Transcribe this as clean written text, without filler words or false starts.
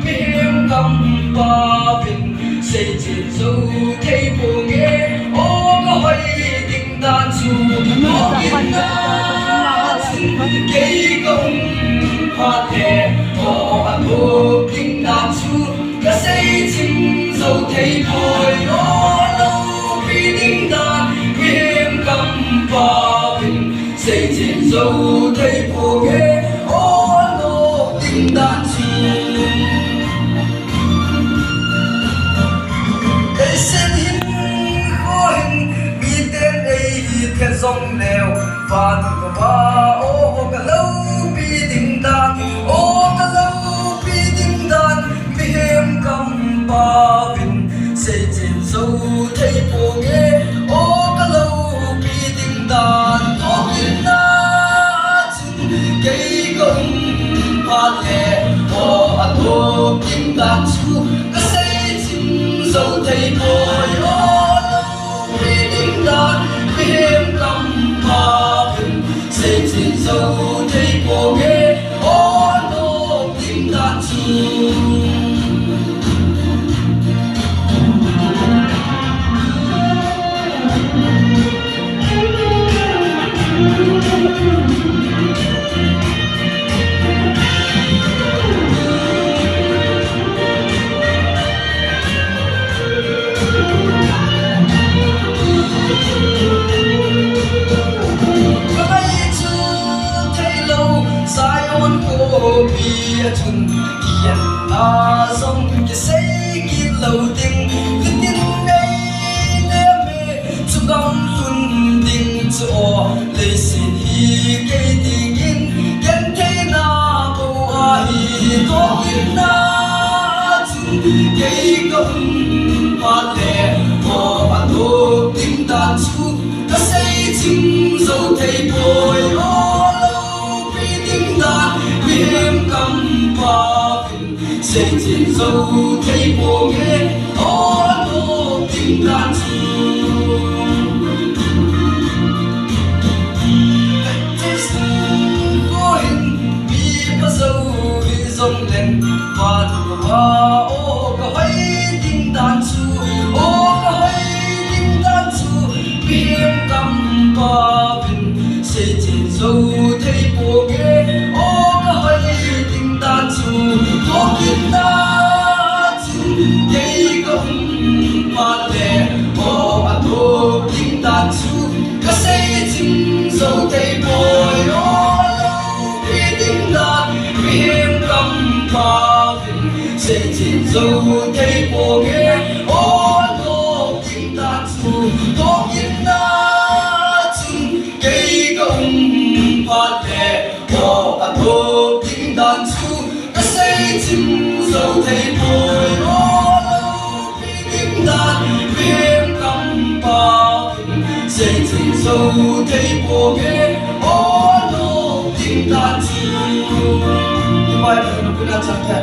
miếng cầm ba bình xây trên dấu thấy bộ nghe ô có hay tình đàn dù có yên na xin cây công hoa thề ô ăn ô tình đàn dù đã xây trên dấu thấy bồi ô lâu vì tình đàn miếng cầm ba bình xây trên dấu thấy bộ nghe ô lâu tình đàn dù cái dòng lèo và thằng ba ô cả lâu bị tình đàn ô cả lâu bị tình đàn bị em cầm ba bình xây trên dấu thấy bộ nghe ô cả lâu bị tình đàn có biết na chừng cây công hoa lệ ô ăn ô tình đàn chú cả xây trên dấu thấy bồi ô lâu bị tình đàn em cầm ba bình xây trên dấu thấy bộ nghe ô nô tình đàn chung bia chun kian na song ke sei ki lo ting tin nei ne me chu gam sun ding chu o le sin hi ke ding in ken te na bo a hi to in na chun ke gam pa le o a to ting da chu ka sei chim zo thei boy o lo pi ting da em cầm ba bình xây trên dấu thấy bộ nghe ô nô tình đàn chung cách sân có hình vì có dấu đi dòng lên và thua ba ô có hay tình đàn chu ô có hay tình đàn chu vì em cầm ba bình xây trên dấu thấy bộ nghe ô có biết ta chừng cây công hoa lệ ô ăn ô tình đàn chú cả xây chừng dấu thấy bồi ô lâu vì tình đàn vì em cầm ba bình xây chừng dấu thấy bồ nghe ô lâu tình đàn chú có biết ta chừng cây công hoa lệ ô ăn ô tình đàn chú chim dấu thấy bồi ô lâu vì tình đàn vì em cầm ba bình xây trên dấu thấy bồ nghe ô lâu tình đàn chung như vậy là nó cũng đã chẳng thể